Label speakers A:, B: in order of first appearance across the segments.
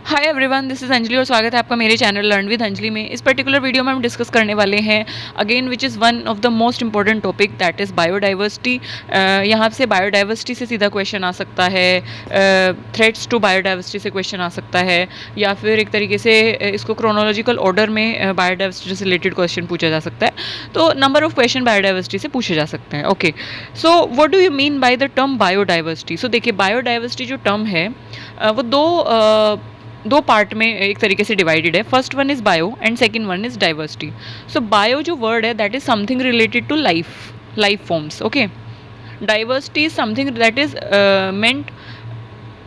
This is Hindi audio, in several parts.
A: Hi everyone, this is Anjali और स्वागत है आपका मेरे चैनल लर्न विद अंजलि में। इस पर्टिकुलर वीडियो में हम डिस्कस करने वाले हैं again which is one of the most important topic that is biodiversity. यहाँ से बायोडाइवर्सिटी से सीधा क्वेश्चन आ सकता है, थ्रेट्स टू बायोडाइवर्सिटी से क्वेश्चन आ सकता है, या फिर एक तरीके से इसको क्रोनोलॉजिकल ऑर्डर में बायोडाइवर्सिटी से रिलेटेड क्वेश्चन पूछा जा सकता है। तो नंबर ऑफ क्वेश्चन बायोडाइवर्सिटी से पूछे जा सकते हैं। Okay, so what do you mean by the term biodiversity? So देखिए, बायोडाइवर्सिटी जो टर्म है वो दो पार्ट में एक तरीके से डिवाइडेड है। First one is bio and second one is diversity. So bio जो वर्ड है that is something related to life forms. Okay, diversity is something that is meant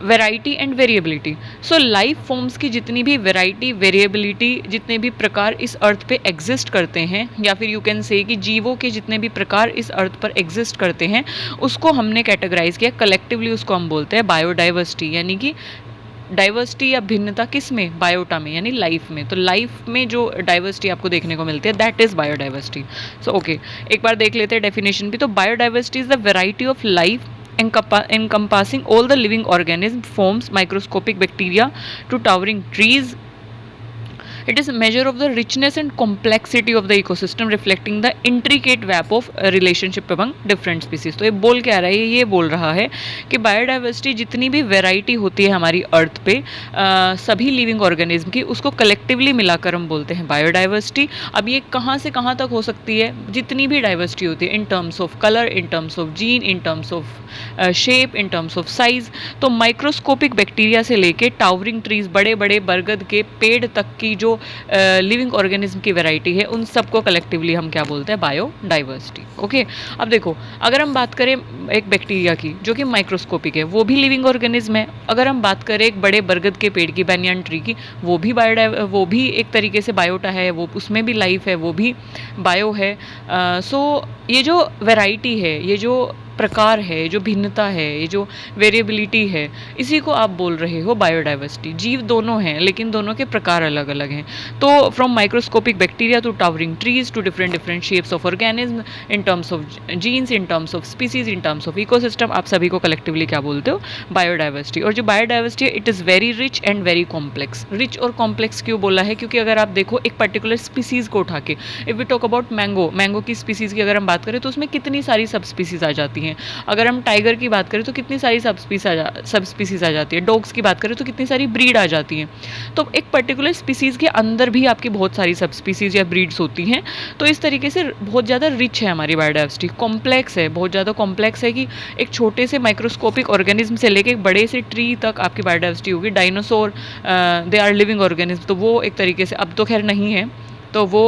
A: variety and variability. So life forms की जितनी भी वेराइटी वेरिएबिलिटी, जितने भी प्रकार इस अर्थ पे एग्जिस्ट करते हैं, या फिर यू कैन से कि जीवों के जितने भी प्रकार इस अर्थ पर एग्जिस्ट करते हैं, उसको हमने कैटेगराइज किया कलेक्टिवली, उसको हम बोलते हैं बायोडाइवर्सिटी। यानी कि डाइवर्सिटी या भिन्नता किस में? बायोटा में, यानी लाइफ में। तो लाइफ में जो डाइवर्सिटी आपको देखने को मिलती है that is biodiversity. So okay, एक बार देख लेते हैं डेफिनेशन भी। तो biodiversity is the variety of life encompassing all the living organisms, forms, microscopic bacteria to towering trees. It is a measure of the richness and complexity of the ecosystem, reflecting the intricate web of relationship among different species. तो ये बोल क्या रहा है? ये बोल रहा है कि बायोडाइवर्सिटी जितनी भी वेराइटी होती है हमारी अर्थ पे सभी लिविंग ऑर्गेनिज्म की, उसको कलेक्टिवली मिलाकर हम बोलते हैं बायोडाइवर्सिटी। अब ये कहाँ से कहाँ तक हो सकती है? जितनी भी डाइवर्सिटी होती है इन terms of colour, in terms of gene, in terms of shape, in terms of size. तो माइक्रोस्कोपिक बैक्टीरिया से लेके टावरिंग ट्रीज, बड़े बड़े बरगद के पेड़ तक की जो लिविंग ऑर्गेनिज्म की वैरायटी है, उन सबको कलेक्टिवली हम क्या बोलते हैं? बायोडाइवर्सिटी। ओके, अब देखो, अगर हम बात करें एक बैक्टीरिया की जो कि माइक्रोस्कोपिक है, वो भी लिविंग ऑर्गेनिज्म है। अगर हम बात करें एक बड़े बरगद के पेड़ की, बैनियन ट्री की, वो भी एक तरीके से बायोटा है, वो उसमें भी लाइफ है, वो भी बायो है। सो ये जो वैरायटी है, ये जो प्रकार है, जो भिन्नता है, ये जो वेरिएबिलिटी है, इसी को आप बोल रहे हो बायोडाइवर्सिटी। जीव दोनों हैं लेकिन दोनों के प्रकार अलग अलग हैं। तो from microscopic bacteria to towering trees to different different shapes of organism, in terms of genes, in terms of species, in terms of ecosystem, आप सभी को कलेक्टिवली क्या बोलते हो? बायोडाइवर्सिटी। और जो बायोडाइवर्सिटी है, it is very rich and very complex. Rich और कॉम्प्लेक्स क्यों बोला है? क्योंकि अगर आप देखो एक पर्टिकुलर स्पीसीज को उठा के, if we talk about mango की स्पीसीज की अगर हम बात करें तो उसमें कितनी सारी सब स्पीसीज आ जाती हैं। अगर हम टाइगर की बात करें तो कितनी सारी सब स्पीसीज आ जाती है। डॉग्स की बात करें तो कितनी सारी ब्रीड आ जाती हैं। तो एक पर्टिकुलर स्पीसीज के अंदर भी आपकी बहुत सारी सब स्पीसीज या ब्रीड्स होती हैं। तो इस तरीके से बहुत ज़्यादा रिच है हमारी बायोडाइवर्सिटी, कॉम्प्लेक्स है, बहुत ज़्यादा कॉम्प्लेक्स है कि एक छोटे से माइक्रोस्कोपिक ऑर्गेनिज्म से लेके एक बड़े से ट्री तक आपकी बायोडाइवर्सिटी होगी। Dinosaur they are living organism, तो वो एक तरीके से, अब तो खैर नहीं है, तो वो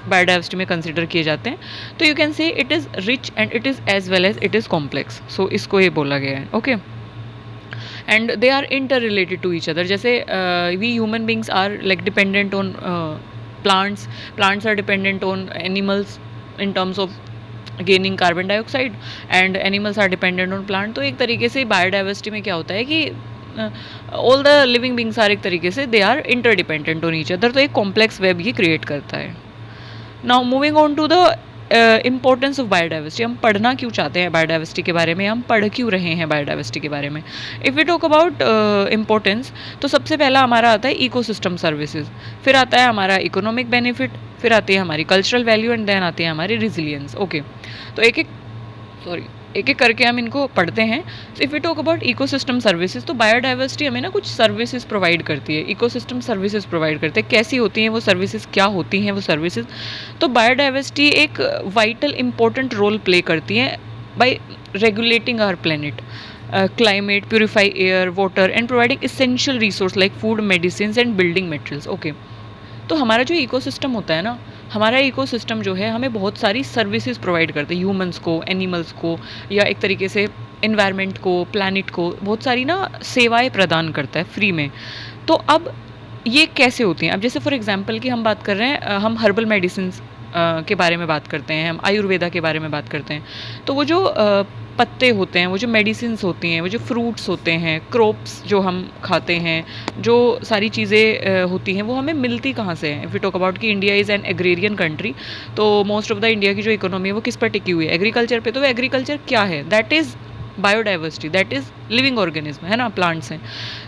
A: बायोडाइवर्सिटी में कंसिडर किए जाते हैं। तो you can say it is rich and it is as well as it is complex. So इसको ये बोला गया है। Okay, and they are interrelated to each other. जैसे we human beings are like dependent on plants are dependent on animals in terms of gaining carbon dioxide, and animals are dependent on plant. तो एक तरीके से बायोडाइवर्सिटी में क्या होता है कि all the living beings are एक तरीके से they are interdependent on each other. तो एक कॉम्प्लेक्स वेब ये क्रिएट करता है। Now moving on to the importance of biodiversity. हम पढ़ना क्यों चाहते हैं बायोडाइवर्सिटी के बारे में, हम पढ़ क्यों रहे हैं बायोडाइवर्सिटी के बारे में? If we talk about importance, तो सबसे पहला हमारा आता है इकोसिस्टम सर्विसेज, फिर आता है हमारा इकोनॉमिक बेनिफिट, फिर आती है हमारी कल्चरल वैल्यू, एंड देन आती है हमारी रिजिलियंस। ओके, तो एक एक करके हम इनको पढ़ते हैं। If we talk about ecosystem services, तो बायोडाइवर्सिटी हमें ना कुछ सर्विसेज प्रोवाइड करती है, इकोसिस्टम सर्विसेज प्रोवाइड करते हैं। कैसी होती हैं वो सर्विसेज, क्या होती हैं वो सर्विसेज? तो बायोडाइवर्सिटी एक वाइटल इंपॉर्टेंट रोल प्ले करती है by regulating our planet, climate, purify air, water, and providing essential resource like food, medicine and building materials. Okay, तो हमारा जो इकोसिस्टम होता है ना, हमारा इकोसिस्टम जो है हमें बहुत सारी सर्विसेज प्रोवाइड करते हैं, ह्यूमंस को, एनिमल्स को, या एक तरीके से एनवायरनमेंट को, प्लैनेट को, बहुत सारी ना सेवाएं प्रदान करता है फ्री में। तो अब ये कैसे होती हैं? अब जैसे फॉर एग्जांपल कि हम बात कर रहे हैं, हम हर्बल मेडिसिन के बारे में बात करते हैं, हम आयुर्वेदा के बारे में बात करते हैं। तो वो जो पत्ते होते हैं, वो जो मेडिसिन्स होती हैं, वो जो फ्रूट्स होते हैं, क्रॉप्स जो हम खाते हैं, जो सारी चीज़ें होती हैं, वो हमें मिलती कहाँ से हैं? इफ़ यू टॉक अबाउट कि India is an agrarian country, तो मोस्ट ऑफ द इंडिया की जो इकोनॉमी है वो किस पर टिकी हुई है? एग्रीकल्चर पे। तो वो एग्रीकल्चर क्या है? That is biodiversity that is living organism, है ना, प्लांट्स हैं।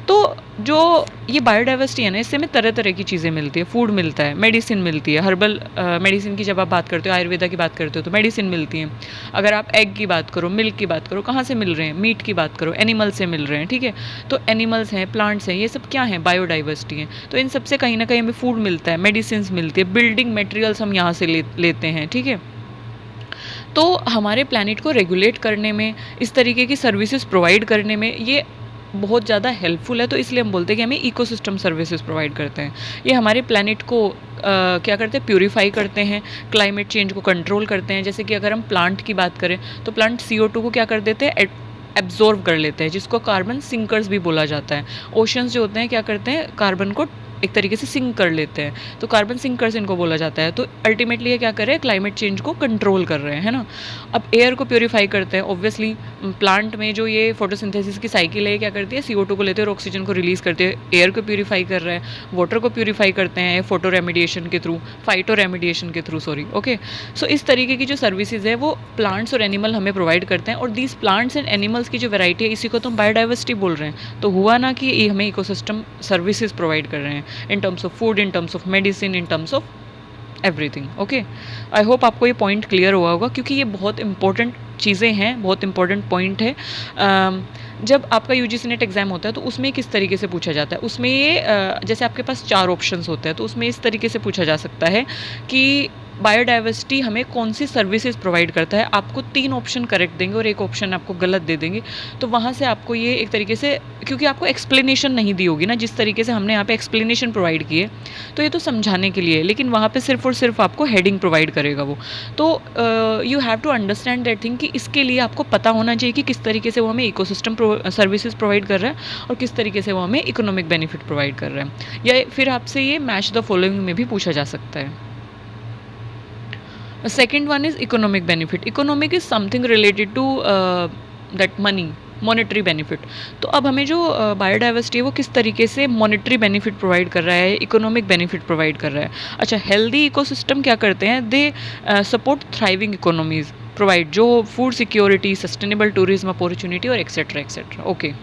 A: तो जो ये बायोडाइवर्सिटी है ना, इससे हमें तरह तरह की चीज़ें मिलती है, फूड मिलता है, मेडिसिन मिलती है, हर्बल मेडिसिन की जब आप बात करते हो, आयुर्वेदा की बात करते हो तो मेडिसिन मिलती हैं। अगर आप एग की बात करो, मिल्क की बात करो, कहाँ से मिल रहे हैं, मीट की बात करो, एनिमल से मिल रहे हैं, ठीक है। तो एनिमल्स हैं, प्लांट्स हैं, ये सब क्या है, बायोडाइवर्सिटी है। तो इन सबसे कहीं ना कहीं हमें फूड मिलता है, मेडिसिन मिलती है, बिल्डिंग मटेरियल्स हम यहाँ से लेते हैं, ठीक है। तो हमारे प्लैनेट को रेगुलेट करने में, इस तरीके की सर्विसेज प्रोवाइड करने में ये बहुत ज़्यादा हेल्पफुल है। तो इसलिए हम बोलते हैं कि हमें इकोसिस्टम सर्विसेज प्रोवाइड करते हैं। ये हमारे प्लैनेट को क्या करते हैं, प्यूरिफाई करते हैं, क्लाइमेट चेंज को कंट्रोल करते हैं। जैसे कि अगर हम प्लांट की बात करें तो प्लांट CO2 को क्या कर देते हैं, एब्जॉर्व कर लेते हैं, जिसको कार्बन सिंकर्स भी बोला जाता है। ओशंस जो होते हैं क्या करते हैं, कार्बन को एक तरीके से सिंक कर लेते हैं, तो कार्बन सिंकर्स इनको बोला जाता है। तो अल्टीमेटली ये क्या कर रहे हैं, क्लाइमेट चेंज को कंट्रोल कर रहे हैं, है ना। अब एयर को प्योरीफाई करते हैं, ऑब्वियसली प्लांट में जो ये फोटोसिंथेसिस की साइकिल है, क्या करती है, CO2 को लेते हैं और ऑक्सीजन को रिलीज करते हैं, एयर को प्योरीफाई कर रहा है, वाटर को प्योरीफाई करते हैं फोटो रेमिडिएशन के थ्रू, फाइटो रेमिडिएशन के थ्रू, सॉरी, ओके। सो इस तरीके की जो सर्विसेज है वो प्लांट्स और एनिमल हमें प्रोवाइड करते हैं। और दीज प्लांट्स एंड एनिमल्स की जो वैरायटी है, इसी को तो हम बायोडाइवर्सिटी बोल रहे हैं। तो हुआ ना कि ये हमें इकोसिस्टम सर्विसेज प्रोवाइड कर रहे हैं, इन terms of food, in terms of medicine, in terms of everything, okay. I hope आपको ये पॉइंट क्लियर हुआ होगा, क्योंकि ये बहुत इंपॉर्टेंट चीज़ें हैं, बहुत इंपॉर्टेंट पॉइंट है। जब आपका UGC नेट एग्ज़ाम होता है तो उसमें किस तरीके से पूछा जाता है, उसमें ये जैसे आपके पास 4 ऑप्शंस होते हैं, तो उसमें इस तरीके से पूछा जा सकता है कि बायोडाइवर्सिटी हमें कौन सी सर्विसेज प्रोवाइड करता है। आपको 3 ऑप्शन करेक्ट देंगे और एक ऑप्शन आपको गलत दे देंगे। तो वहाँ से आपको ये एक तरीके से, क्योंकि आपको एक्सप्लेनेशन नहीं दी होगी ना, जिस तरीके से हमने यहाँ पे एक्सप्लेनेशन प्रोवाइड की है, तो ये तो समझाने के लिए है, लेकिन वहाँ पे सिर्फ और सिर्फ आपको हेडिंग प्रोवाइड करेगा वो। तो you have to understand that thing कि इसके लिए आपको पता होना चाहिए कि किस तरीके से वो हमें इकोसिस्टम सर्विसेज प्रोवाइड कर रहा है और किस तरीके से वो हमें इकोनॉमिक बेनिफिट प्रोवाइड कर रहा है। या फिर आपसे ये मैच द फॉलोइंग में भी पूछा जा सकता है। Second one is economic benefit. Economic is something related to that money, monetary benefit. तो अब हमें जो बायोडाइवर्सिटी है वो किस तरीके से मॉनेटरी बेनिफिट प्रोवाइड कर रहा है, इकोनॉमिक बेनिफिट प्रोवाइड कर रहा है। अच्छा, हेल्दी इकोसिस्टम क्या करते हैं, they support thriving economies, provide जो food security, sustainable tourism opportunity और etcetera etcetera, okay.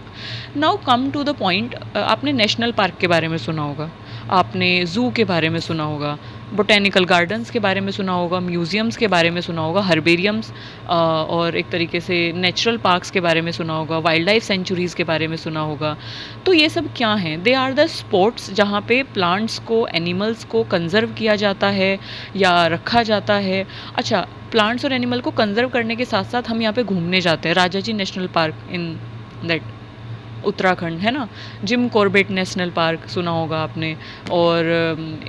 A: Now come to the point. आपने नेशनल पार्क के बारे में सुना होगा, आपने ज़ू के बारे में सुना होगा, बोटेनिकल गार्डन्स के बारे में सुना होगा, म्यूज़ियम्स के बारे में सुना होगा, हर्बेरियम्स और एक तरीके से नेचुरल पार्क्स के बारे में सुना होगा, वाइल्ड लाइफ सेंचुरीज़ के बारे में सुना होगा। तो ये सब क्या हैं, दे आर द स्पॉट्स जहाँ पे प्लांट्स को, एनिमल्स को कंजर्व किया जाता है या रखा जाता है। अच्छा, प्लांट्स और एनिमल को कंजर्व करने के साथ साथ हम यहाँ पे घूमने जाते हैं। Rajaji national park in that Uttarakhand, है ना। जिम कॉर्बेट नेशनल पार्क सुना होगा आपने, और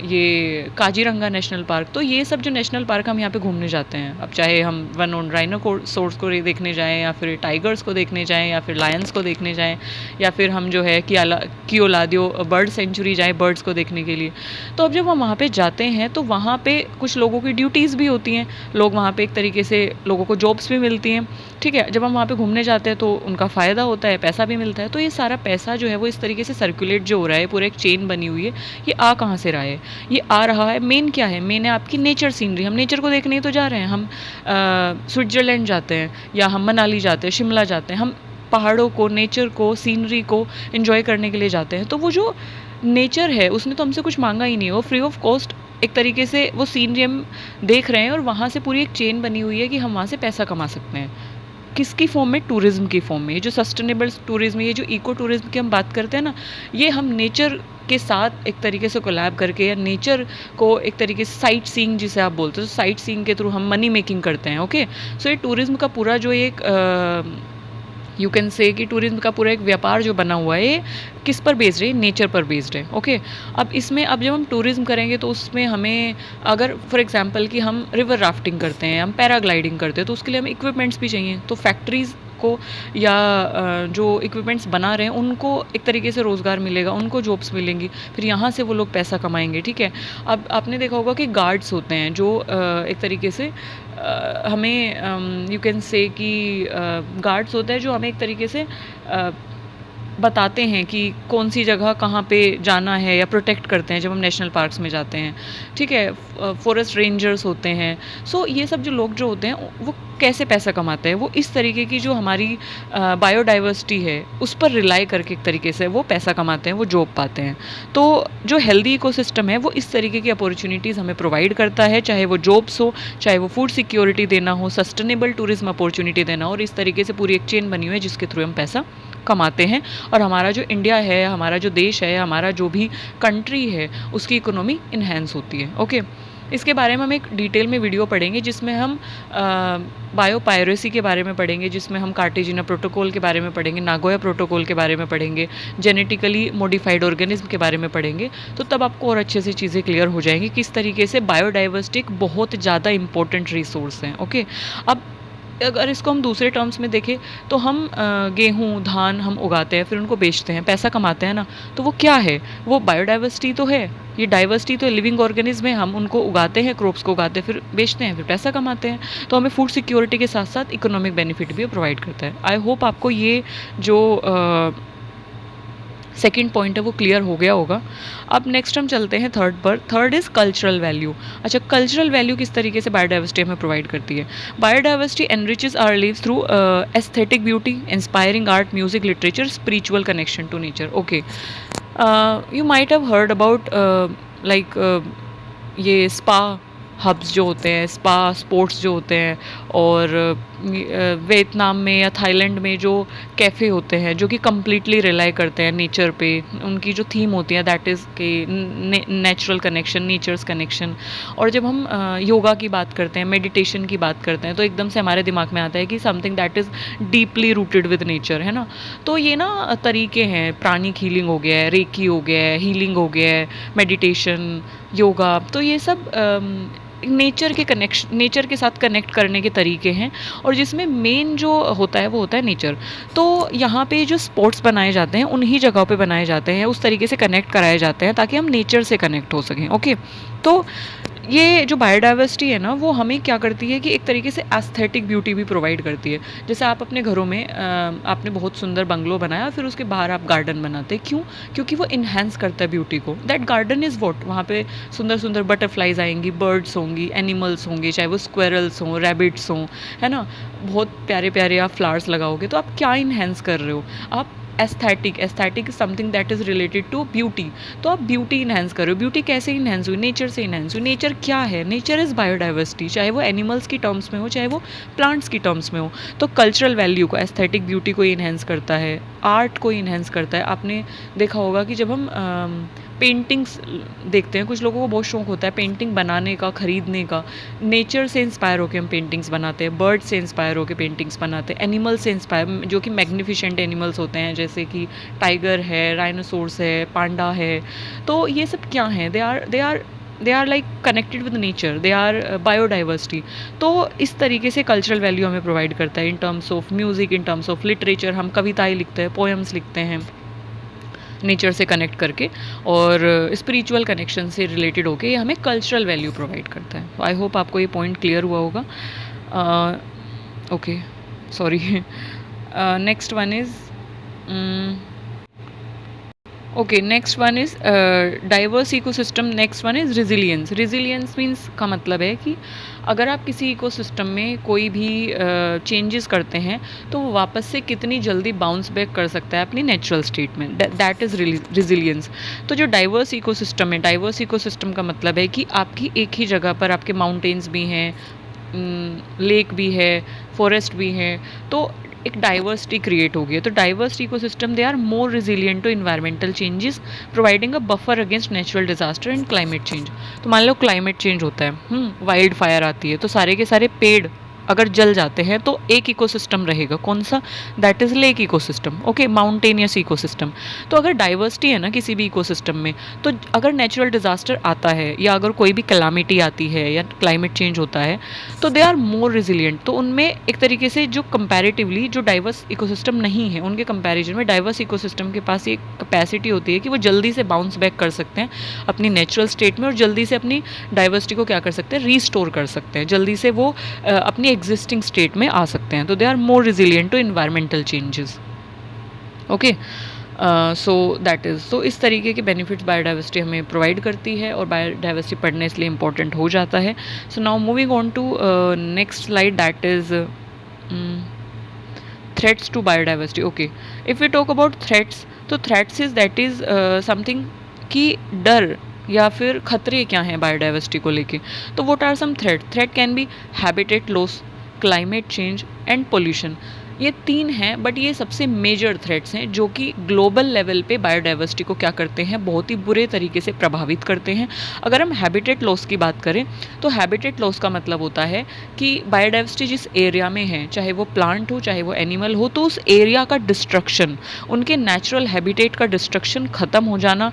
A: ये काजीरंगा नेशनल पार्क। तो ये सब जो नेशनल पार्क हम यहाँ पे घूमने जाते हैं, अब चाहे हम वन ऑन राइनोसोर्स को देखने जाएं, या फिर टाइगर्स को देखने जाएं, या फिर लायंस को देखने जाएं, या फिर हम जो है कियोलादियो बर्ड सेंचुरी जाएं बर्ड्स को देखने के लिए। तो अब जब हम वहाँ पे जाते हैं तो वहाँ पे कुछ लोगों की ड्यूटीज़ भी होती हैं, लोग वहाँ पे एक तरीके से लोगों को जॉब्स भी मिलती हैं, ठीक है। जब हम वहाँ पे घूमने जाते हैं तो उनका फ़ायदा होता है, पैसा भी मिलता है। तो ये सारा पैसा जो है वो इस तरीके से सर्कुलेट जो हो रहा है, पूरा एक चेन बनी हुई है। ये आ कहाँ से रहा है, ये आ रहा है, मेन क्या है, मेन है आपकी नेचर सीनरी। हम नेचर को देखने ही तो जा रहे हैं, हम स्विट्ज़रलैंड जाते हैं, या हम मनाली जाते हैं, शिमला जाते हैं, हम पहाड़ों को, नेचर को, सीनरी को एंजॉय करने के लिए जाते हैं। तो वो जो नेचर है उसने तो हमसे कुछ मांगा ही नहीं, वो फ्री ऑफ कॉस्ट एक तरीके से वो सीनरी हम देख रहे हैं, और वहाँ से पूरी एक चेन बनी हुई है कि हम वहाँ से पैसा कमा सकते हैं। किसकी फॉर्म में, टूरिज्म की फॉर्म में। ये जो सस्टेनेबल टूरिज्म, ये जो इको टूरिज्म की हम बात करते हैं ना, ये हम नेचर के साथ एक तरीके से कोलैब करके, या नेचर को एक तरीके से साइट सीइंग जिसे आप बोलते हो, तो साइट सीइंग के थ्रू हम मनी मेकिंग करते हैं, ओके। सो ये टूरिज्म का पूरा जो एक यू कैन से कि टूरिज्म का पूरा एक व्यापार जो बना हुआ है, ये किस पर बेस्ड है, नेचर पर बेस्ड है, ओके। अब इसमें, अब जब हम टूरिज्म करेंगे तो उसमें हमें, अगर फॉर एग्जांपल कि हम रिवर राफ्टिंग करते हैं, हम पैराग्लाइडिंग करते हैं, तो उसके लिए हमें इक्विपमेंट्स भी चाहिए। तो फैक्ट्रीज़ को या जो इक्विपमेंट्स बना रहे हैं उनको एक तरीके से रोज़गार मिलेगा, उनको जॉब्स मिलेंगी, फिर यहाँ से वो लोग पैसा कमाएंगे, ठीक है। अब आपने देखा होगा कि गार्ड्स होते हैं जो एक तरीके से हमें यू कैन से कि गार्ड्स होते हैं जो हमें एक तरीके से बताते हैं कि कौन सी जगह कहाँ पे जाना है, या प्रोटेक्ट करते हैं जब हम नेशनल पार्क्स में जाते हैं, ठीक है। फॉरेस्ट रेंजर्स होते हैं। सो ये सब जो लोग जो होते हैं वो कैसे पैसा कमाते हैं, वो इस तरीके की जो हमारी बायोडाइवर्सिटी है उस पर रिलाई करके एक तरीके से वो पैसा कमाते हैं, वो जॉब पाते हैं। तो जो हेल्दी इकोसिस्टम है वो इस तरीके की अपॉर्चुनिटीज़ हमें प्रोवाइड करता है, चाहे वो जॉब्स हो, चाहे वो फूड सिक्योरिटी देना हो, सस्टेनेबल टूरिज्म अपॉर्चुनिटी देना हो, और इस तरीके से पूरी एक चेन बनी हुई है जिसके थ्रू हम पैसा कमाते हैं। और हमारा जो इंडिया है, हमारा जो देश है, हमारा जो भी कंट्री है, उसकी इकोनॉमी इन्हेंस होती है। ओके, इसके बारे में हम एक डिटेल में वीडियो पढ़ेंगे जिसमें हम बायोपायरेसी के बारे में पढ़ेंगे, जिसमें हम कार्टेजिना प्रोटोकॉल के बारे में पढ़ेंगे, नागोया प्रोटोकॉल के बारे में पढ़ेंगे, जेनेटिकली मॉडिफाइड ऑर्गेनिज्म के बारे में पढ़ेंगे। तो तब आपको और अच्छे से चीज़ें क्लियर हो जाएंगी किस तरीके से बायोडाइवर्सिटी एक बहुत ज़्यादा इंपॉर्टेंट रिसोर्स है। ओके, अब अगर इसको हम दूसरे टर्म्स में देखें तो हम गेहूँ धान हम उगाते हैं, फिर उनको बेचते हैं, पैसा कमाते हैं ना। तो वो क्या है? वो बायोडाइवर्सिटी तो है, ये डाइवर्सिटी तो लिविंग ऑर्गेनिज्म है। हम उनको उगाते हैं, क्रॉप्स को उगाते हैं, फिर बेचते हैं, फिर पैसा कमाते हैं। तो हमें फूड सिक्योरिटी के साथ साथ इकोनॉमिक बेनिफिट भी प्रोवाइड करता है। आई होप आपको ये जो सेकेंड पॉइंट है वो क्लियर हो गया होगा। अब नेक्स्ट हम चलते हैं थर्ड पर। Third is cultural value. अच्छा, कल्चरल वैल्यू किस तरीके से बायोडाइवर्सिटी हमें प्रोवाइड करती है? Biodiversity enriches our lives through aesthetic beauty, inspiring art, music, literature, spiritual connection to nature. Okay, you might have heard about ये स्पा हब्स जो होते हैं, स्पा स्पोर्ट्स जो होते हैं, और वियतनाम में या थाईलैंड में जो कैफ़े होते हैं जो कि कम्प्लीटली रिलाई करते हैं नेचर पे। उनकी जो थीम होती है दैट इज़ के नेचुरल कनेक्शन, नेचर्स कनेक्शन। और जब हम योगा की बात करते हैं, मेडिटेशन की बात करते हैं, तो एकदम से हमारे दिमाग में आता है कि something that is deeply rooted with nature, है ना। तो ये ना तरीके हैं, प्राणिक हीलिंग हो गया है, रेकी हो गया है, हीलिंग हो गया है, मेडिटेशन, योगा, तो ये सब नेचर के साथ कनेक्ट करने के तरीके हैं, और जिसमें मेन जो होता है वो होता है नेचर। तो यहाँ पे जो स्पोर्ट्स बनाए जाते हैं उन्हीं जगहों पे बनाए जाते हैं, उस तरीके से कनेक्ट कराए जाते हैं ताकि हम नेचर से कनेक्ट हो सकें। ओके, तो ये जो बायोडाइवर्सिटी है ना वो हमें क्या करती है कि एक तरीके से एस्थेटिक ब्यूटी भी प्रोवाइड करती है। जैसे आप अपने घरों में आपने बहुत सुंदर बंगलो बनाया, फिर उसके बाहर आप गार्डन बनाते हैं, क्यों? क्योंकि वो इन्हेंस करता है ब्यूटी को। दैट गार्डन इज़ वॉट, वहाँ पे सुंदर सुंदर बटरफ्लाइज आएंगी, बर्ड्स होंगी, एनिमल्स होंगे, चाहे वो स्क्वेरल्स हों, रैबिट्स हों, है ना। बहुत प्यारे प्यारे आप फ्लावर्स लगाओगे तो आप क्या इन्हेंस कर रहे हो? आप aesthetic is something that is related to beauty. तो आप ब्यूटी इन्हेंस करो। ब्यूटी कैसे इन्हेंस हुई? नेचर से इन्हेंस हुई। नेचर क्या है? नेचर इज़ बायोडाइवर्सिटी, चाहे वो एनिमल्स की टर्म्स में हो, चाहे वो प्लांट्स की टर्म्स में हो। तो कल्चरल वैल्यू को, एस्थेटिक ब्यूटी को इन्हेंस करता है, आर्ट को इन्हेंस करता है। आपने देखा होगा कि जब हम पेंटिंग्स देखते हैं, कुछ लोगों को बहुत शौक होता है पेंटिंग बनाने का, ख़रीदने का। नेचर से इंस्पायर होकर हम पेंटिंग्स बनाते हैं, बर्ड से इंस्पायर होकर पेंटिंग्स बनाते हैं, एनिमल से इंस्पायर, जो कि मैग्निफिशेंट एनिमल्स होते हैं, जैसे कि टाइगर है, राइनोसोर्स है, पांडा है। तो ये सब क्या हैं? They are like connected with nature, they are biodiversity. तो इस तरीके से कल्चरल वैल्यू हमें प्रोवाइड करता है इन terms of music, in terms of literature. हम कविताएँ लिखते हैं, पोएम्स लिखते हैं नेचर से कनेक्ट करके, और स्पिरिचुअल कनेक्शन से रिलेटेड होके ये हमें कल्चरल वैल्यू प्रोवाइड करता है। आई होप आपको ये पॉइंट क्लियर हुआ होगा। Okay, sorry. Next one is okay, next one is diverse ecosystem. Next one is resilience. Resilience means का मतलब है कि अगर आप किसी इकोसिस्टम में कोई भी चेंजेस करते हैं तो वो वापस से कितनी जल्दी बाउंस बैक कर सकता है अपनी नेचुरल स्टेट में, दैट इज़ रिजिलियंस। तो जो डाइवर्स इकोसिस्टम है, डाइवर्स इकोसिस्टम का मतलब है कि आपकी एक ही जगह पर आपके माउंटेन्स भी हैं, लेक भी है, फॉरेस्ट भी हैं, तो एक डाइवर्सिटी क्रिएट हो गई है। तो diverse ecosystem they are more resilient to environmental changes, providing a buffer against natural disaster and climate change. तो मान लो क्लाइमेट चेंज होता है, वाइल्ड फायर आती है, तो सारे के सारे पेड़ अगर जल जाते हैं तो एक इकोसिस्टम रहेगा, कौन सा? That is lake ecosystem. Okay, mountainous ecosystem. तो अगर डाइवर्सिटी है ना किसी भी इकोसिस्टम में, तो अगर नेचुरल डिजास्टर आता है या अगर कोई भी कैलामिटी आती है या क्लाइमेट चेंज होता है तो दे आर मोर रिजिलियंट। तो उनमें एक तरीके से जो कंपैरेटिवली जो डाइवर्स इकोसिस्टम नहीं है उनके कंपैरिजन में डाइवर्स इकोसिस्टम के पास ये कैपेसिटी होती है कि वो जल्दी से बाउंस बैक कर सकते हैं अपनी नेचुरल स्टेट में, और जल्दी से अपनी डाइवर्सिटी को क्या कर सकते हैं? रीस्टोर कर सकते हैं, जल्दी से वो अपनी एग्जिस्टिंग स्टेट में आ सकते हैं। तो they are more resilient to environmental changes. Okay, so that is, so इस तरीके के बेनिफिट्स बायोडाइवर्सिटी हमें प्रोवाइड करती है और बायोडाइवर्सिटी पढ़ने इसलिए इंपॉर्टेंट हो जाता है. So now moving on to next slide, that is threats to biodiversity. Okay, if we talk about threats, तो threats is that is something कि डर या फिर खतरे क्या हैं बायोडाइवर्सिटी को लेके. तो what are some threat can be habitat loss, climate change and pollution. ये 3 हैं, बट ये सबसे मेजर थ्रेट्स हैं जो कि ग्लोबल लेवल पे बायोडाइवर्सिटी को क्या करते हैं, बहुत ही बुरे तरीके से प्रभावित करते हैं. अगर हम हैबिटेट लॉस की बात करें तो हैबिटेट लॉस का मतलब होता है कि बायोडाइवर्सिटी जिस एरिया में है, चाहे वो प्लांट हो चाहे वो एनिमल हो, तो उस एरिया का डिस्ट्रक्शन, उनके नेचुरल हैबिटेट का डिस्ट्रक्शन ख़त्म हो जाना,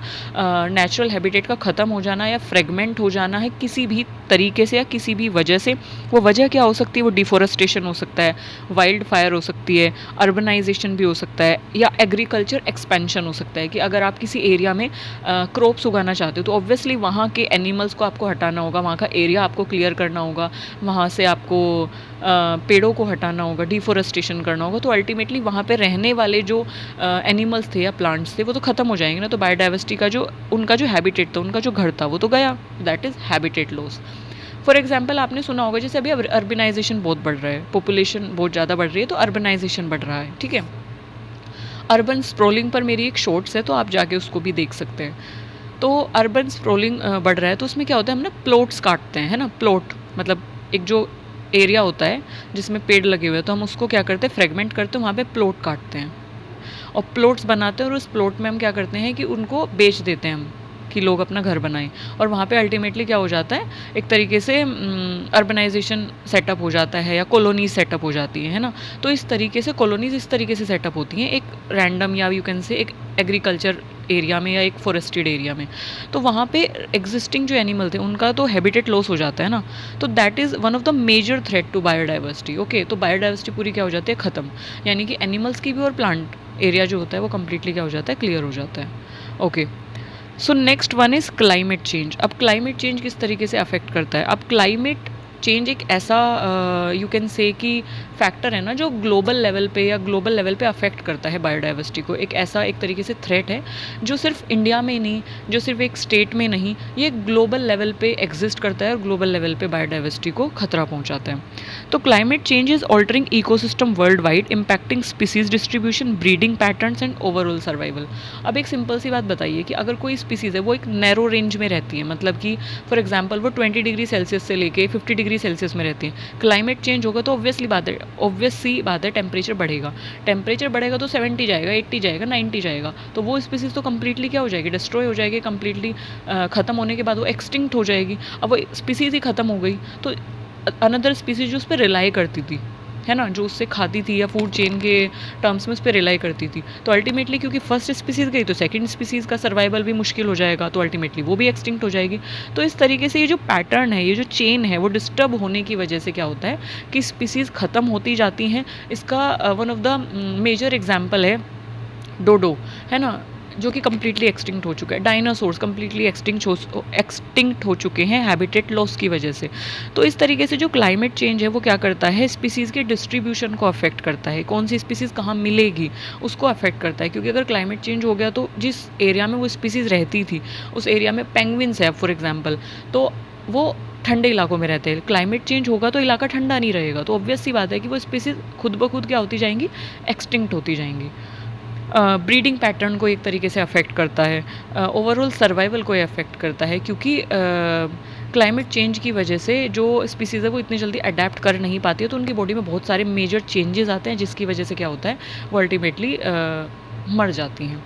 A: नेचुरल हैबिटेट का ख़त्म हो जाना या फ्रेगमेंट हो जाना है किसी भी तरीके से या किसी भी वजह से. वो वजह क्या हो सकती है, वो डिफोरेस्टेशन हो सकता है, वाइल्ड फायर हो सकती है, अर्बनाइजेशन भी हो सकता है, या एग्रीकल्चर एक्सपेंशन हो सकता है कि अगर आप किसी एरिया में क्रॉप्स उगाना चाहते हो तो ऑब्वियसली वहाँ के एनिमल्स को आपको हटाना होगा, वहाँ का एरिया आपको क्लियर करना होगा, वहाँ से आपको पेड़ों को हटाना होगा, डिफोरेस्टेशन करना होगा. तो अल्टीमेटली वहाँ पे रहने वाले जो एनिमल्स थे या प्लांट्स थे वो तो ख़त्म हो जाएंगे ना. तो बायोडाइवर्सिटी का जो उनका जो हैबिटेट था, उनका जो घर था, वो तो गया. That is habitat loss. For example आपने सुना होगा जैसे अभी अर्बनाइजेशन बहुत बढ़ रहा है, पॉपुलेशन बहुत ज़्यादा बढ़ रही है, तो अर्बनाइजेशन बढ़ रहा है. ठीक है, अर्बन स्प्रोलिंग पर मेरी एक शॉर्ट्स है, तो आप जाके उसको भी देख सकते हैं. तो अर्बन स्प्रोलिंग बढ़ रहा है, तो उसमें क्या होता है, हम ना प्लॉट्स काटते हैं, है ना. प्लॉट मतलब एक जो एरिया होता है जिसमें पेड़ लगे हुए हैं, तो हम उसको क्या करते हैं, फ्रेगमेंट करते हैं, वहाँ पे प्लॉट काटते हैं और प्लॉट्स बनाते हैं. और उस प्लॉट में हम क्या करते हैं कि उनको बेच देते हैं हम, कि लोग अपना घर बनाएं. और वहाँ पे अल्टीमेटली क्या हो जाता है, एक तरीके से अर्बनाइजेशन सेटअप हो जाता है या कॉलोनीज सेटअप हो जाती है ना. तो इस तरीके से कॉलोनीज इस तरीके से सेटअप होती हैं एक रैंडम या यू कैन से एक एग्रीकल्चर एरिया में या एक फॉरेस्टेड एरिया में. तो वहाँ पे एग्जिस्टिंग जो एनिमल थे उनका तो हैबिटेट लॉस हो जाता है ना. तो that is one of the major threat to biodiversity. Okay, तो बायोडाइवर्सिटी पूरी क्या हो जाती है, ख़त्म. यानी कि एनिमल्स की भी और प्लांट एरिया जो होता है वो कम्प्लीटली क्या हो जाता है, क्लियर हो जाता है. Okay, so next one is climate change. अब क्लाइमेट चेंज किस तरीके से अफेक्ट करता है. अब क्लाइमेट चेंज एक ऐसा यू कैन से कि फैक्टर है ना जो ग्लोबल लेवल पे या ग्लोबल लेवल पे अफेक्ट करता है बायोडाइवर्सिटी को. एक ऐसा एक तरीके से थ्रेट है जो सिर्फ इंडिया में नहीं, जो सिर्फ एक स्टेट में नहीं, ये ग्लोबल लेवल पे एग्जिस्ट करता है और ग्लोबल लेवल पे बायोडाइवर्सिटी को खतरा पहुंचाता है. तो climate change is altering ecosystem world wide, impacting species distribution, breeding patterns and overall survival. अब एक सिंपल सी बात बताइए कि अगर कोई स्पीसीज़ है वो एक नैरो रेंज में रहती है, मतलब कि फॉर एग्जाम्पल वो 20 डिग्री सेल्सियस से लेके 50 डिग्री सेल्सियस में रहती है. क्लाइमेट चेंज होगा तो ऑब्वियस सी बात है टेम्परेचर बढ़ेगा. टेम्परेचर बढ़ेगा तो 70 जाएगा, 80 जाएगा, 90 जाएगा. तो वो स्पीसीज़ तो कम्प्लीटली क्या हो जाएगी, डिस्ट्रॉय हो जाएगी. कम्प्लीटली ख़त्म होने के बाद वो एक्सटिंक्ट हो जाएगी. अब वो स्पीसीज़ ही ख़त्म हो गई तो अनदर स्पीसीज जो उस पर रिलाई करती थी, है ना, जो उससे खाती थी या फूड चेन के टर्म्स में उस पर रिलाई करती थी, तो अल्टीमेटली क्योंकि फर्स्ट स्पीसीज़ गई तो सेकंड स्पीसीज़ का सर्वाइवल भी मुश्किल हो जाएगा, तो अल्टीमेटली वो भी एक्सटिंक्ट हो जाएगी. तो इस तरीके से ये जो पैटर्न है, ये जो चेन है, वो डिस्टर्ब होने की वजह से क्या होता है कि स्पीसीज़ ख़त्म होती जाती हैं. इसका one of the major example है डोडो, है ना, जो कि कम्प्लीटली एक्सटिंक्ट हो चुका है. डायनासोर्स कम्प्लीटली एक्सटिंक्ट हो चुके हैं हैबिटेट लॉस की वजह से. तो इस तरीके से जो क्लाइमेट चेंज है वो क्या करता है, स्पीसीज़ के डिस्ट्रीब्यूशन को अफेक्ट करता है. कौन सी स्पीसीज़ कहाँ मिलेगी उसको अफेक्ट करता है, क्योंकि अगर क्लाइमेट चेंज हो गया तो जिस एरिया में वो स्पीसीज़ रहती थी उस एरिया में पेंगुइन्स है फॉर एग्जाम्पल, तो वो ठंडे इलाकों में रहते हैं. क्लाइमेट चेंज होगा तो इलाका ठंडा नहीं रहेगा, तो ऑब्वियस सी बात है कि वो स्पीसीज़ खुद ब खुद क्या होती जाएंगी, एक्सटिंक्ट होती जाएंगी. ब्रीडिंग पैटर्न को एक तरीके से अफेक्ट करता है, ओवरऑल सर्वाइवल को अफेक्ट करता है, क्योंकि क्लाइमेट चेंज की वजह से जो स्पीसीज़ है वो इतनी जल्दी अडेप्ट कर नहीं पाती है, तो उनकी बॉडी में बहुत सारे मेजर चेंजेस आते हैं जिसकी वजह से क्या होता है, वो अल्टीमेटली मर जाती हैं.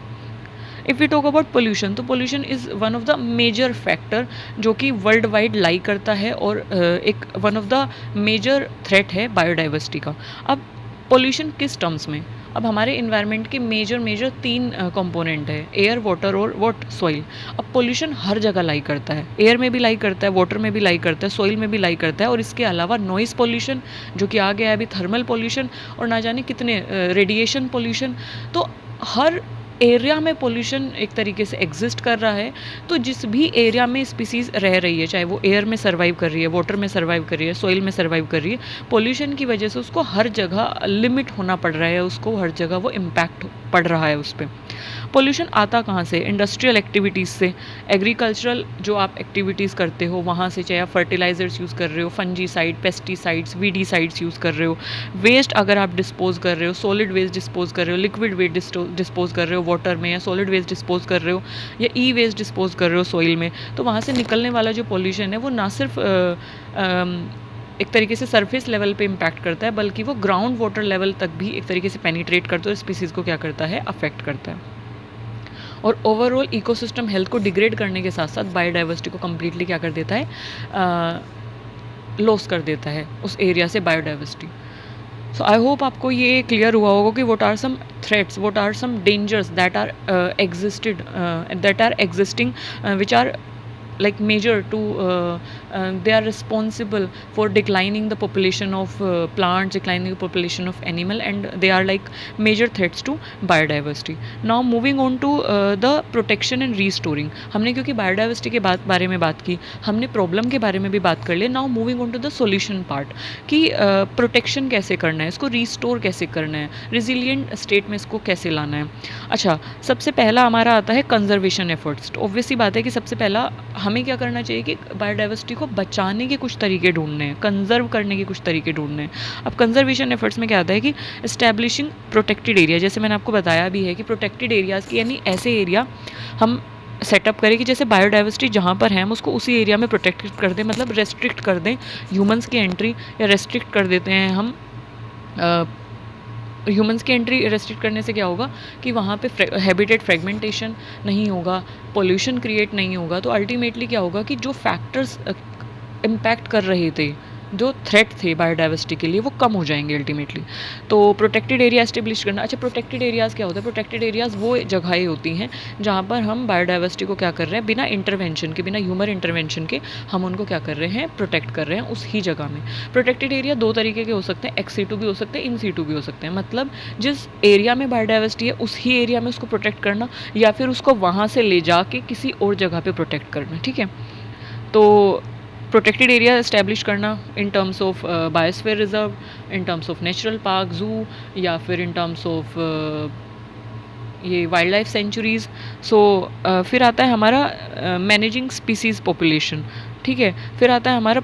A: If we talk about pollution, तो pollution is one of the major factor जो कि वर्ल्ड वाइड लाई करता है और एक one of the major threat है बायोडाइवर्सिटी का. अब पोल्यूशन किस टर्म्स में, अब हमारे इन्वायरमेंट के मेजर 3 कंपोनेंट है, एयर, वाटर और सॉइल. अब पोल्यूशन हर जगह लाई करता है, एयर में भी लाई करता है, वाटर में भी लाई करता है, सॉइल में भी लाई करता है, और इसके अलावा नॉइज़ पोल्यूशन जो कि आ गया है अभी, थर्मल पोल्यूशन, और ना जाने कितने रेडिएशन पोल्यूशन. तो हर एरिया में पोल्यूशन एक तरीके से एग्जिस्ट कर रहा है, तो जिस भी एरिया में स्पीसीज़ रह रही है, चाहे वो एयर में सर्वाइव कर रही है, वाटर में सर्वाइव कर रही है, सॉइल में सर्वाइव कर रही है, पोल्यूशन की वजह से उसको हर जगह लिमिट होना पड़ रहा है, उसको हर जगह वो इम्पैक्ट पड़ रहा है उस पर। पोल्यूशन आता कहाँ से? इंडस्ट्रियल एक्टिविटीज़ से, एग्रीकल्चरल जो आप एक्टिविटीज़ करते हो वहाँ से, चाहे आप फर्टिलाइजर्स यूज़ कर रहे हो, फंजीसाइड, पेस्टिसाइड्स, वीडीसाइड्स यूज़ कर रहे हो, वेस्ट अगर आप डिस्पोज कर रहे हो, सॉलिड वेस्ट डिस्पोज कर रहे हो, लिक्विड वेस्ट डिस्पोज कर रहे हो वाटर में, या सॉलिड वेस्ट डिस्पोज कर रहे हो, या ई वेस्ट डिस्पोज कर रहे हो सॉइल में, तो वहाँ से निकलने वाला जो पोल्यूशन है वो ना सिर्फ एक तरीके से सरफेस लेवल पे इम्पैक्ट करता है, बल्कि वो ग्राउंड वाटर लेवल तक भी एक तरीके से पेनिट्रेट करता है और स्पीसीज़ को क्या करता है? अफेक्ट करता है। और ओवरऑल इकोसिस्टम हेल्थ को डिग्रेड करने के साथ साथ बायोडाइवर्सिटी को कम्प्लीटली क्या कर देता है? लॉस कर देता है उस एरिया से बायोडाइवर्सिटी। सो आई होप आपको ये क्लियर हुआ होगा कि what are some threats, what are some dangers that are existing which are like major to they are responsible for declining the population of plants, declining the population of animal, and they are like major threats to biodiversity. Now moving on to the protection and restoring. हमने क्योंकि biodiversity के बारे में बात की, हमने problem के बारे में भी बात कर लिया. Now moving on to the solution part कि protection कैसे करना है, इसको restore कैसे करना है, resilient state में इसको कैसे लाना है. अच्छा, सबसे पहला हमारा आता है conservation efforts. तो obvious सी बात है कि सबसे पहला हमें क्या करना चाहिए कि बायोडाइवर्सिटी को बचाने के कुछ तरीके ढूंढने हैं, कंजर्व करने के कुछ तरीके ढूंढने हैं. अब कंजर्वेशन एफर्ट्स में क्या आता है कि एस्टैब्लिशिंग प्रोटेक्टेड एरिया, जैसे मैंने आपको बताया भी है कि प्रोटेक्टेड एरियाज़ की यानी ऐसे एरिया हम सेटअप करें कि जैसे बायोडाइवर्सिटी जहाँ पर है हम उसको उसी एरिया में प्रोटेक्ट कर दें, मतलब रेस्ट्रिक्ट कर दें ह्यूमंस की एंट्री, या रेस्ट्रिक्ट कर देते हैं हम ह्यूमंस की एंट्री. रेस्ट्रिक्ट करने से क्या होगा कि वहाँ पे हैबिटेट फ्रेगमेंटेशन नहीं होगा, पोल्यूशन क्रिएट नहीं होगा. तो अल्टीमेटली क्या होगा कि जो फैक्टर्स इम्पैक्ट कर रहे थे, जो थ्रेट थे बायोडाइवर्सिटी के लिए, वो कम हो जाएंगे अल्टीमेटली. तो प्रोटेक्टेड एरिया एस्टेब्लिश करना. अच्छा, प्रोटेक्टेड एरियाज़ क्या होता है? प्रोटेक्टेड एरियाज़ वो जगहें होती हैं जहाँ पर हम बायोडाइवर्सिटी को क्या कर रहे हैं, बिना इंटरवेंशन के, बिना ह्यूमन इंटरवेंशन के हम उनको क्या कर रहे हैं, प्रोटेक्ट कर रहे हैं उस ही जगह में. प्रोटेक्टेड एरिया दो तरीके के हो सकते हैं, एक्स सीटू भी हो सकते हैं, इन सीटू भी हो सकते हैं. मतलब जिस एरिया में बायोडाइवर्सिटी है उस ही एरिया में उसको प्रोटेक्ट करना, या फिर उसको वहाँ से ले जाके किसी और जगह पर प्रोटेक्ट करना. ठीक है, तो प्रोटेक्टेड एरिया इस्टेब्लिश करना इन terms of biosphere reserve, in terms of natural park, जू, या फिर इन टर्म्स ऑफ ये वाइल्ड लाइफ सेंचुरीज़. सो फिर आता है हमारा मैनेजिंग स्पीसीज़ पॉपुलेशन. ठीक है, फिर आता है हमारा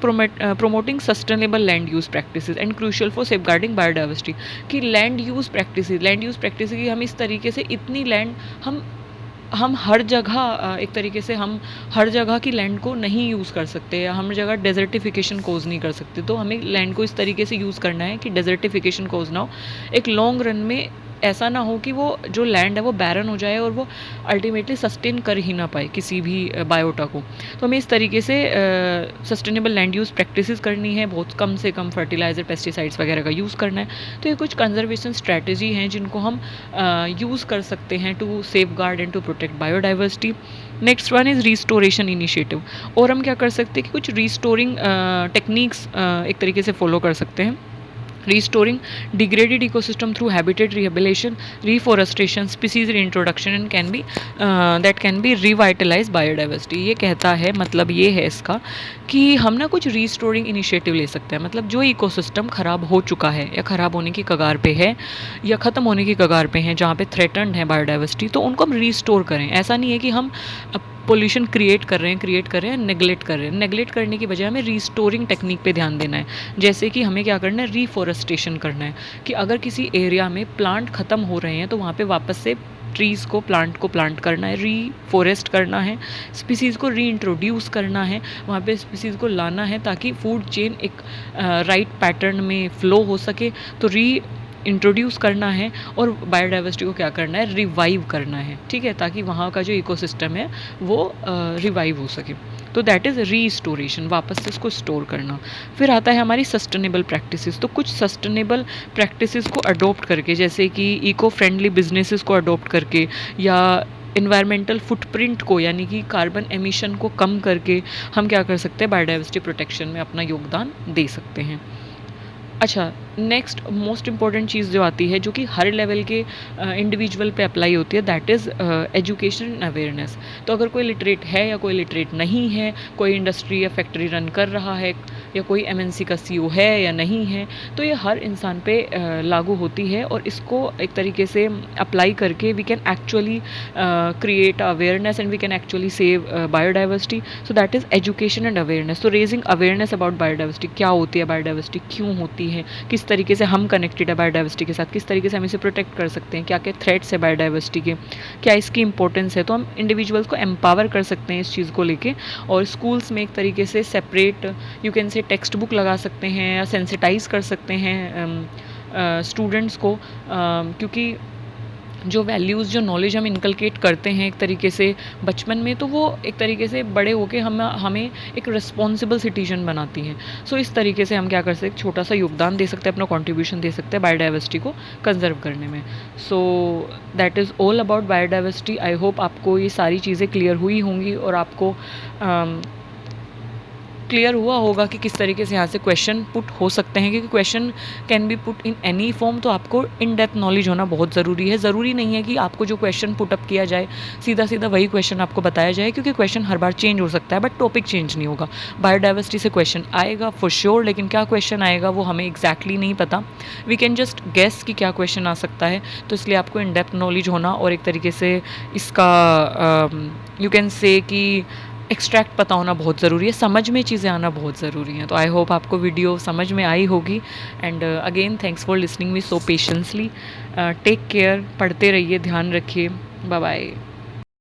A: promoting sustainable land use practices and crucial for safeguarding biodiversity. कि लैंड यूज़ प्रैक्टिसेस की हम इस तरीके से इतनी लैंड हम हर जगह एक तरीके से हम हर जगह की लैंड को नहीं यूज़ कर सकते, या हम जगह डेजर्टिफिकेशन कोज नहीं कर सकते. तो हमें लैंड को इस तरीके से यूज़ करना है कि डेजर्टिफिकेशन कोज ना हो, एक लॉन्ग रन में ऐसा ना हो कि वो जो लैंड है वो बैरन हो जाए और वो अल्टीमेटली सस्टेन कर ही ना पाए किसी भी बायोटा को. तो हमें इस तरीके से सस्टेनेबल लैंड यूज़ प्रैक्टिसेस करनी है, बहुत कम से कम फर्टिलाइज़र, पेस्टिसाइड्स वगैरह का यूज़ करना है. तो ये कुछ कंजर्वेशन स्ट्रैटेजी हैं जिनको हम यूज़ कर सकते हैं to safeguard and to protect biodiversity. Next one is restoration initiative. और हम क्या कर सकते हैं कि कुछ रिस्टोरिंग टेक्निक्स एक तरीके से फॉलो कर सकते हैं. Restoring degraded ecosystem through habitat rehabilitation, reforestation, species reintroduction, and that can be revitalized biodiversity. ये कहता है, मतलब ये है इसका कि हम ना कुछ रिस्टोरिंग इनिशिएटिव ले सकते हैं. मतलब जो इकोसिस्टम ख़राब हो चुका है या ख़राब होने की कगार पे है या ख़त्म होने की कगार पे हैं, जहाँ पे थ्रेटन्ड है बायोडाइवर्सिटी, तो उनको हम रिस्टोर करें. ऐसा नहीं है कि हम पोल्यूशन क्रिएट कर रहे हैं, नेगलेक्ट कर रहे हैं. नेगलेक्ट करने की बजाय हमें रिस्टोरिंग टेक्निक पे ध्यान देना है. जैसे कि हमें क्या करना है, रीफॉरेस्टेशन करना है. कि अगर किसी एरिया में प्लांट ख़त्म हो रहे हैं तो वहाँ पे वापस से ट्रीज़ को, प्लांट को प्लांट करना है, रीफॉरेस्ट करना है, स्पीसीज़ को रीइंट्रोड्यूस करना है, वहाँ पे स्पीसीज़ को लाना है ताकि फूड चेन एक राइट पैटर्न में फ़्लो हो सके. तो इंट्रोड्यूस करना है और बायोडाइवर्सिटी को क्या करना है, रिवाइव करना है. ठीक है, ताकि वहाँ का जो इकोसिस्टम है वो रिवाइव हो सके. तो दैट इज़ रीस्टोरेशन, वापस से उसको स्टोर करना. फिर आता है हमारी सस्टेनेबल प्रैक्टिसेस. तो कुछ सस्टेनेबल प्रैक्टिसेस को अडोप्ट करके, जैसे कि इको फ्रेंडली बिजनेसेस को अडोप्ट करके, या इन्वायरमेंटल फुटप्रिंट को यानी कि कार्बन एमिशन को कम करके हम क्या कर सकते हैं, बायोडाइवर्सिटी प्रोटेक्शन में अपना योगदान दे सकते हैं. अच्छा, नेक्स्ट मोस्ट इम्पॉर्टेंट चीज़ जो आती है, जो कि हर लेवल के इंडिविजुअल पे अप्लाई होती है, that is education and awareness. तो अगर कोई लिटरेट है या कोई लिटरेट नहीं है, कोई इंडस्ट्री या फैक्ट्री रन कर रहा है, या कोई एमएनसी का सीईओ है या नहीं है, तो ये हर इंसान पे लागू होती है, और इसको एक तरीके से अप्लाई करके we can actually create awareness and we can actually save biodiversity. So that is education and awareness. तो रेजिंग अवेयरनेस अबाउट बायोडाइवर्सिटी, क्या होती है बायोडाइवर्सिटी, क्यों होती है, किस तरीके से हम कनेक्टेड है बायोडाइवर्सिटी के साथ, किस तरीके से हम इसे प्रोटेक्ट कर सकते हैं, क्या क्या थ्रेट्स है बायोडाइवर्सिटी के, क्या इसकी इंपॉर्टेंस है। तो हम इंडिविजुअल्स को एम्पावर कर सकते हैं इस चीज़ को लेके, और स्कूल्स में एक तरीके से सेपरेट यू कैन से टेक्स्ट बुक लगा सकते हैं, या सेंसिटाइज कर सकते हैं स्टूडेंट्स को, क्योंकि जो वैल्यूज़, जो नॉलेज हम इनकलकेट करते हैं एक तरीके से बचपन में, तो वो एक तरीके से बड़े होके हमें एक रिस्पॉन्सिबल सिटीजन बनाती हैं। सो इस तरीके से हम क्या कर सकते हैं, छोटा सा योगदान दे सकते हैं, अपना कॉन्ट्रीब्यूशन दे सकते हैं बायोडाइवर्सिटी को कंजर्व करने में। सो that is all about biodiversity. I hope आपको ये सारी चीज़ें क्लियर हुई होंगी, और आपको क्लियर हुआ होगा कि किस तरीके से यहाँ से क्वेश्चन पुट हो सकते हैं, क्योंकि question can be put in any form. तो आपको इन डेप्थ नॉलेज होना बहुत ज़रूरी है। ज़रूरी नहीं है कि आपको जो क्वेश्चन पुटअप किया जाए सीधा सीधा वही क्वेश्चन आपको बताया जाए, क्योंकि क्वेश्चन हर बार चेंज हो सकता है, बट टॉपिक चेंज नहीं होगा। बायोडाइवर्सिटी से क्वेश्चन आएगा फॉर श्योर, लेकिन क्या क्वेश्चन आएगा वो हमें एग्जैक्टली नहीं पता। वी कैन जस्ट गेस कि क्या क्वेश्चन आ सकता है। तो इसलिए आपको इन डेप्थ नॉलेज होना, और एक तरीके से इसका यू कैन से कि एक्सट्रैक्ट पता होना बहुत ज़रूरी है, समझ में चीज़ें आना बहुत ज़रूरी हैं। तो आई होप आपको वीडियो समझ में आई होगी, and again thanks for listening me so patiently. Take care, पढ़ते रहिए, ध्यान रखिए, बाय बाय।